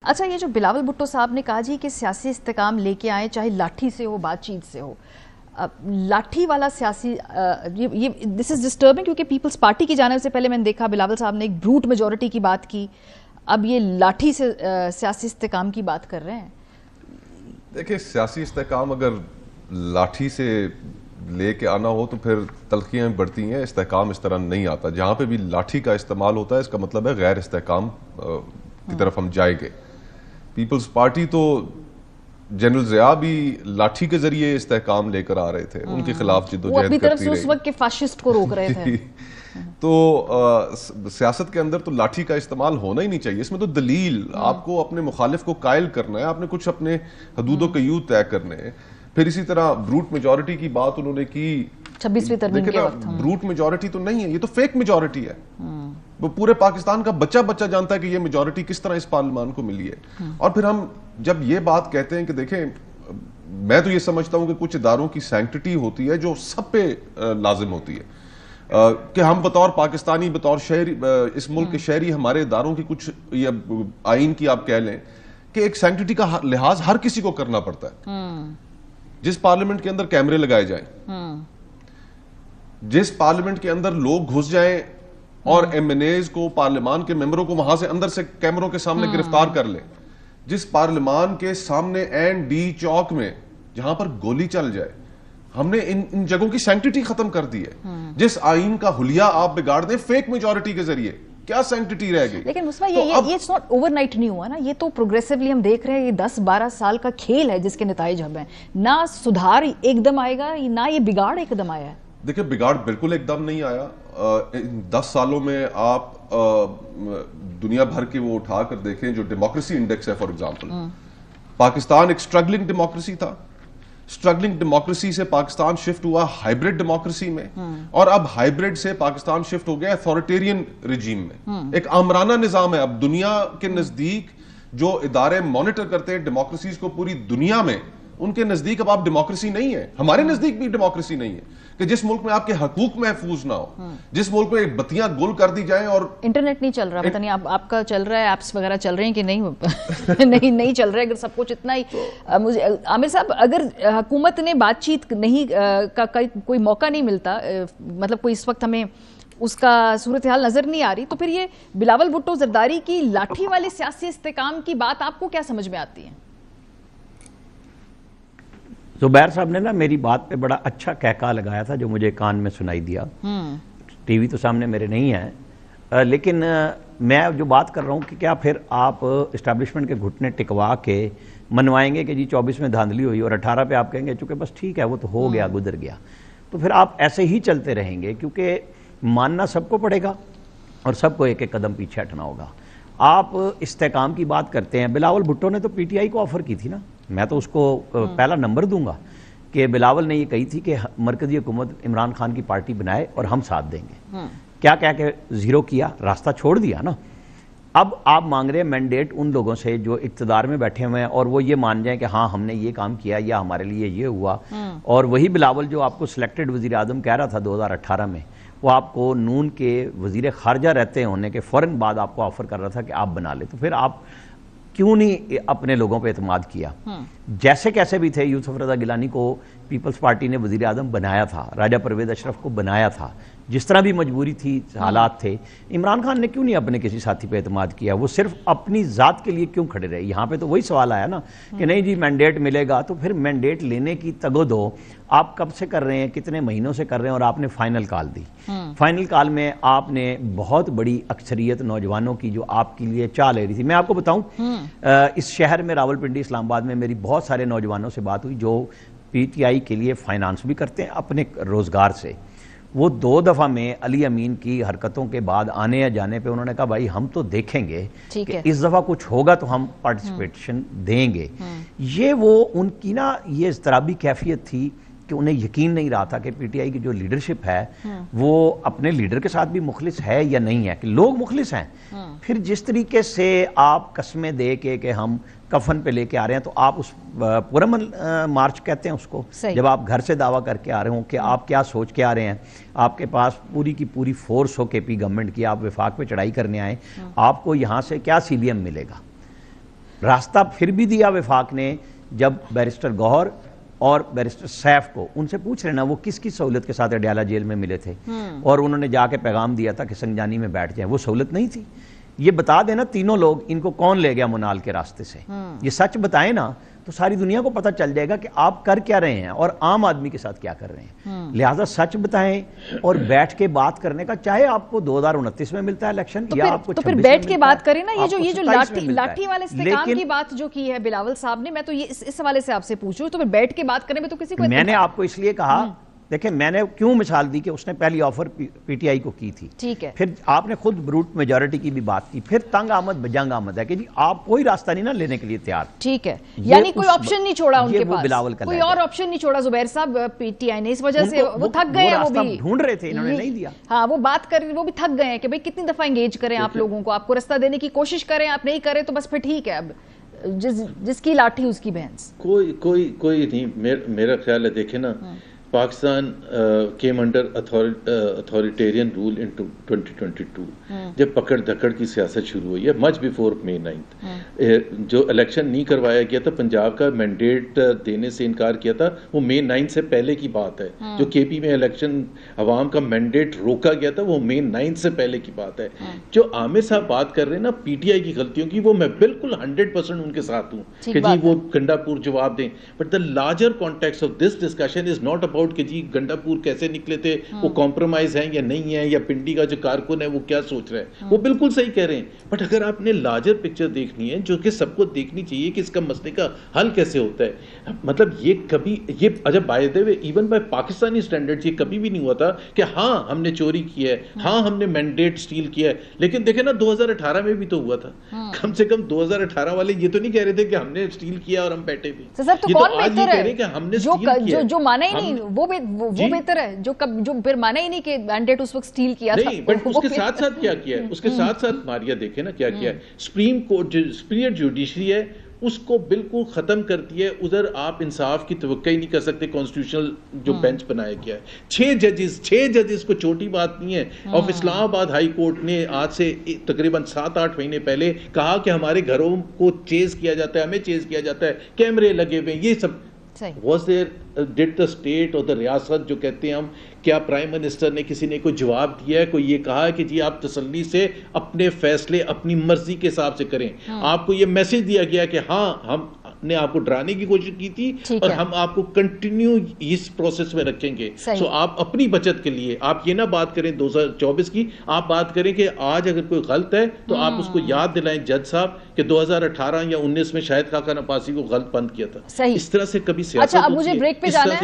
اچھا یہ جو بلاول بھٹو صاحب نے کہا جی کہ سیاسی استحکام لے کے آئیں چاہے لاٹھی سے ہو بات چیت سے ہو، لاٹھی والا سیاسی یہ دس از ڈسٹربنگ کیونکہ پیپلز پارٹی کی جانب سے پہلے میں نے دیکھا بلاول صاحب نے ایک بروٹ میجورٹی کی بات کی، اب یہ لاٹھی سے سیاسی استحکام کی بات کر رہے ہیں. دیکھیں سیاسی استحکام اگر لاٹھی سے لے کے آنا ہو تو پھر تلخیاں بڑھتی ہیں. استحکام اس طرح نہیں آتا. جہاں پہ بھی لاٹھی کا استعمال ہوتا ہے اس کا مطلب ہے غیر استحکام کی طرف ہم جائیں گے. پیپلز پارٹی تو جنرل ضیاء بھی لاٹھی کے ذریعے استحکام لے کر آ رہے تھے, ان کے خلاف جد و جہد کرتی رہی. وہ اپنی طرف سے اس وقت کے فاشسٹ کو روک رہے تھے. تو سیاست کے اندر تو لاٹھی کا استعمال ہونا ہی نہیں چاہیے. اس میں تو دلیل, آپ کو اپنے مخالف کو قائل کرنا ہے, آپ نے کچھ اپنے حدود و قیود طے کرنے ہیں. پھر اسی طرح بروٹ میجورٹی کی بات انہوں نے کی, 26ویں ترمیم کے وقت. بروٹ میجورٹی تو نہیں ہے, یہ تو فیک میجورٹی ہے. وہ پورے پاکستان کا بچہ جانتا ہے کہ یہ میجورٹی کس طرح اس پارلیمان کو ملی ہے. اور پھر ہم جب یہ بات کہتے ہیں کہ دیکھیں, میں تو یہ سمجھتا ہوں کہ کچھ اداروں کی سینکٹٹی ہوتی ہے جو سب پہ لازم ہوتی ہے, کہ ہم بطور پاکستانی, بطور شہری, اس ملک کے شہری, ہمارے اداروں کی کچھ آئین کی آپ کہہ لیں کہ ایک سینکٹٹی کا لحاظ ہر کسی کو کرنا پڑتا ہے. جس پارلیمنٹ کے اندر کیمرے لگائے جائیں, جس پارلیمنٹ کے اندر لوگ گھس جائیں اور ایم این ایز کو, پارلیمان کے ممبروں کو وہاں سے اندر سے کیمروں کے سامنے گرفتار کر لیں, جس پارلیمان کے سامنے این ڈی چوک میں جہاں پر گولی چل جائے, ہم نے ان جگہوں کی سینکٹٹی ختم کر دی ہے. جس آئین کا حلیہ آپ بگاڑ دیں فیک میجورٹی کے ذریعے, کیا سینکٹٹی رہ گئی؟ لیکن مصطفیٰ یہ اوور نائٹ نہیں ہوا نا, یہ تو پروگریسولی ہم دیکھ رہے ہیں, یہ 10-12 سال کا کھیل ہے جس کے نتائج ہم ہیں. نہ سدھار ایک دم آئے گا, نہ یہ بگاڑ ایک دم آیا ہے. دیکھیں بگاڑ بالکل ایک دم نہیں آیا. 10 سالوں میں آپ دنیا بھر کے وہ اٹھا کر دیکھیں جو ڈیموکریسی انڈیکس ہے, فار ایگزامپل پاکستان ایک سٹرگلنگ ڈیموکریسی تھا. سٹرگلنگ ڈیموکریسی سے پاکستان شفٹ ہوا ہائیبریڈ ڈیموکریسی میں, اور اب ہائیبریڈ سے پاکستان شفٹ ہو گیا اتھارٹیرین رجیم میں. ایک آمرانہ نظام ہے. اب دنیا کے نزدیک جو ادارے مانیٹر کرتے ہیں ڈیموکریسیز کو پوری دنیا میں, ان کے نزدیک اب آپ ڈیموکریسی نہیں ہے. ہمارے نزدیک بھی ڈیموکریسی نہیں ہے کہ جس ملک میں آپ کے حقوق محفوظ نہ ہو, جس ملک میں بتیاں گل کر دی جائیں. اور انٹرنیٹ نہیں چل رہا, پتہ نہیں آپ کا چل رہا ہے, ایپس وغیرہ چل رہے ہیں کہ نہیں نہیں چل رہا ہے. اگر سب کچھ اتنا ہی, مجھے عامر صاحب اگر حکومت نے بات چیت نہیں کا کوئی موقع نہیں ملتا, مطلب کوئی اس وقت ہمیں اس کا صورتحال نظر نہیں آ رہی, تو پھر یہ بلاول بھٹو زرداری کی لاٹھی والے سیاسی استحکام کی بات آپ کو کیا سمجھ میں آتی ہے؟ زبیر صاحب نے نا میری بات پہ بڑا اچھا کہکا لگایا تھا جو مجھے کان میں سنائی دیا. ٹی وی تو سامنے میرے نہیں ہے, لیکن میں جو بات کر رہا ہوں کہ کیا پھر آپ اسٹیبلشمنٹ کے گھٹنے ٹکوا کے منوائیں گے کہ جی 24 میں دھاندلی ہوئی اور 18 پہ آپ کہیں گے چونکہ بس ٹھیک ہے وہ تو ہو گیا, گزر گیا, تو پھر آپ ایسے ہی چلتے رہیں گے, کیونکہ ماننا سب کو پڑے گا اور سب کو ایک ایک قدم پیچھے ہٹنا ہوگا. آپ استحکام کی بات کرتے ہیں, بلاول بھٹو نے تو پی ٹی آئی کو آفر کی تھی نا, میں تو اس کو پہلا نمبر دوں گا کہ بلاول نے یہ کہی تھی کہ مرکزی حکومت عمران خان کی پارٹی بنائے اور ہم ساتھ دیں گے. کیا کہہ کے زیرو کیا, راستہ چھوڑ دیا نا. اب آپ مانگ رہے ہیں مینڈیٹ ان لوگوں سے جو اقتدار میں بیٹھے ہوئے ہیں اور وہ یہ مان جائیں کہ ہاں ہم نے یہ کام کیا یا ہمارے لیے یہ ہوا. اور وہی بلاول جو آپ کو سلیکٹڈ وزیر اعظم کہہ رہا تھا 2018 میں, وہ آپ کو نون کے وزیر خارجہ رہتے ہونے کے فوراً بعد آپ کو آفر کر رہا تھا کہ آپ بنا لیں, تو پھر آپ کیوں نہیں اپنے لوگوں پہ اعتماد کیا؟ جیسے کیسے بھی تھے, یوسف رضا گیلانی کو پیپلز پارٹی نے وزیر اعظم بنایا تھا, راجہ پرویز اشرف کو بنایا تھا, جس طرح بھی مجبوری تھی, حالات تھے. عمران خان نے کیوں نہیں اپنے کسی ساتھی پہ اعتماد کیا؟ وہ صرف اپنی ذات کے لیے کیوں کھڑے رہے؟ یہاں پہ تو وہی سوال آیا نا کہ نہیں جی مینڈیٹ ملے گا, تو پھر مینڈیٹ لینے کی تگ و دو آپ کب سے کر رہے ہیں, کتنے مہینوں سے کر رہے ہیں, اور آپ نے فائنل کال دی. فائنل کال میں آپ نے بہت بڑی اکثریت نوجوانوں کی جو آپ کے لیے چاہ لے رہی تھی. میں آپ کو بتاؤں, اس شہر میں راولپنڈی اسلام آباد میں میری بہت سارے نوجوانوں سے بات ہوئی جو پی ٹی آئی کے لیے فائنانس بھی کرتے ہیں اپنے روزگار سے. وہ 2 دفعہ میں علی امین کی حرکتوں کے بعد آنے یا جانے پہ انہوں نے کہا بھائی ہم تو دیکھیں گے کہ اس دفعہ کچھ ہوگا تو ہم پارٹیسپیشن دیں گے. یہ وہ ان کی نا یہ اضطرابی کیفیت تھی کہ انہیں یقین نہیں رہا تھا کہ پی ٹی آئی کی جو لیڈرشپ ہے وہ اپنے لیڈر کے ساتھ بھی مخلص ہے یا نہیں ہے, کہ لوگ مخلص ہیں. پھر جس طریقے سے آپ قسمیں دے کے کہ ہم کفن پہ لے کے آ رہے ہیں, تو آپ اس پرامن مارچ کہتے ہیں اس کو, جب آپ گھر سے دعویٰ کر کے آ رہے ہوں کہ آپ کیا سوچ کے آ رہے ہیں, آپ کے پاس پوری کی پوری فورس ہو کے پی گورنمنٹ کی, آپ وفاق پہ چڑھائی کرنے آئیں, آپ کو یہاں سے کیا سی بی ایم ملے گا؟ راستہ پھر بھی دیا وفاق نے جب بیرسٹر گوہر اور بیرسٹر سیف کو ان سے پوچھ لینا وہ کس کی سہولت کے ساتھ اڈیالہ جیل میں ملے تھے اور انہوں نے جا کے پیغام دیا تھا کہ سنجانی میں بیٹھ جائیں، وہ سہولت نہیں تھی. یہ بتا دینا تینوں لوگ ان کو کون لے گیا منال کے راستے سے، یہ سچ بتائیں نا تو ساری دنیا کو پتہ چل جائے گا کہ آپ کر کیا رہے ہیں اور عام آدمی کے ساتھ کیا کر رہے ہیں. لہٰذا سچ بتائیں اور بیٹھ کے بات کرنے کا، چاحے آپ کو 2029 میں ملتا ہے الیکشن یا آپ کو تو پھر بیٹھ کے بات کریں نا. یہ جو لاٹھی والے استحکام کی بات جو کی ہے بلاول صاحب نے، میں تو یہ اس حوالے سے آپ سے پوچھوں تو پھر بیٹھ کے بات کرنے میں تو کسی کو، میں نے آپ کو اس لیے کہا دیکھیں میں نے کیوں مثال دی کہ اس نے پہلی آفر پی ٹی آئی کو کی تھی، ٹھیک ہے، پھر آپ نے خود بروٹ میجورٹی کی بھی بات کی، پھر تنگ آمد بجنگ آمد ہے کہ جی آپ کوئی راستہ نہیں نا لینے کے لیے تیار، ٹھیک ہے، یعنی کوئی آپشن نہیں چھوڑا ان کے پاس، بلاول کا کوئی اور آپشن نہیں چھوڑا زبیر صاحب پی ٹی آئی نے، اس وجہ سے وہ تھک گئے ہیں، وہ بھی ڈھونڈ رہے تھے، انہوں نے نہیں دیا. ہاں وہ بات کر وہ بھی تھک گئے ہیں کہ بھئی کتنی دفعہ انگیج کریں آپ لوگوں کو، آپ کو راستہ دینے کی کوشش کریں، آپ نہیں کریں تو بس پھر ٹھیک ہے، اب جس کی لاٹھی اس کی بھینس. کوئی نہیں. میرا خیال ہے دیکھیں نا، Pakistan came under authoritarian rule in 2022 جب پکڑ دھکڑ کی سیاست شروع ہوئی ہے much before May 9th. جو الیکشن نہیں کروایا گیا تھا، پنجاب کا مینڈیٹ دینے سے انکار کیا تھا، وہ May 9 سے پہلے کی بات ہے. جو کے پی میں الیکشن عوام کا مینڈیٹ روکا گیا تھا وہ May 9 سے پہلے کی بات ہے. جو عامر صاحب بات کر رہے ہیں نا پی ٹی آئی کی غلطیوں کی، وہ میں بالکل 100% ان کے ساتھ ہوں کہ جی وہ گنڈا پور جواب دیں. But the larger context of this discussion is not about کہ جی گنڈا پور کیسے نکلے تھے، وہ کمپرومائز ہیں یا نہیں ہیں، یا پنڈی کا جو کارکن ہے وہ کیا سوچ رہا ہے، وہ بالکل صحیح کہہ رہے ہیں. بٹ اگر آپ نے لارجر پکچر دیکھنی ہے جو کہ سب کو دیکھنی چاہیے کہ اس کا مسئلے کا حل کیسے ہوتا ہے. مطلب یہ کبھی یہ اجب by the way even by Pakistani standard یہ کبھی بھی نہیں ہوا تھا کہ ہاں ہم نے چوری کی ہے، ہاں ہم نے مینڈیٹ سٹیل کیا ہے. لیکن دیکھیں نا 2018 میں بھی تو ہوا تھا. کم سے کم 2018 والے یہ تو نہیں کہہ رہے تھے کہ ہم نے سٹیل کیا اور ہم بیٹھے بھی. یہ تو آج یہ کہہ رہے کہ ہم نے سٹیل کیا، جو مانا ہی نہیں وہ بہتر ہے، جو پھر مانا ہی نہیں کہ مینڈیٹ اس وقت سٹیل کیا تھا. نہیں بٹ اس کے ساتھ ساتھ کیا کیا ہے، اس کے ساتھ ساتھ ماریا دیکھیں نا کیا کیا ہے. سپریم کورٹ جو سپیریئر جوڈیشری ہے اس کو بالکل ختم کر دیا ہے. ادھر آپ انصاف کی توقع ہی نہیں کر سکتے. کانسٹیٹیوشنل جو بینچ بنایا گیا ہے 6 ججز کو چھوٹی بات نہیں ہے. آف اسلام آباد ہائی کورٹ نے آج سے تقریباً 7-8 مہینے پہلے کہا کہ ہمارے گھروں کو چیز کیا جاتا ہے، ہمیں چیز کیا جاتا ہے، کیمرے لگے ہوئے. یہ سب was there did the state or the ریاست جو کہتے ہیں ہم، کیا پرائم منسٹر نے کسی نے کوئی جواب دیا ہے، کوئی یہ کہا ہے کہ جی آپ تسلی سے اپنے فیصلے اپنی مرضی کے حساب سے کریں. آپ کو یہ میسج دیا گیا کہ ہاں ہم نے آپ کو ڈرانے کی کوشش کی تھی اور ہم آپ کو کنٹینیو اس پروسیس میں رکھیں گے. سو آپ اپنی بچت کے لیے آپ یہ نہ بات کریں 2024 کی، آپ بات کریں کہ آج اگر کوئی غلط ہے تو آپ اس کو یاد دلائیں جج صاحب کہ 2018 یا 19 میں شاہد خاقان عباسی کو غلط بند کیا تھا. اس طرح سے کبھی سیاست. اچھا اب مجھے بریک پہ جانا ہے.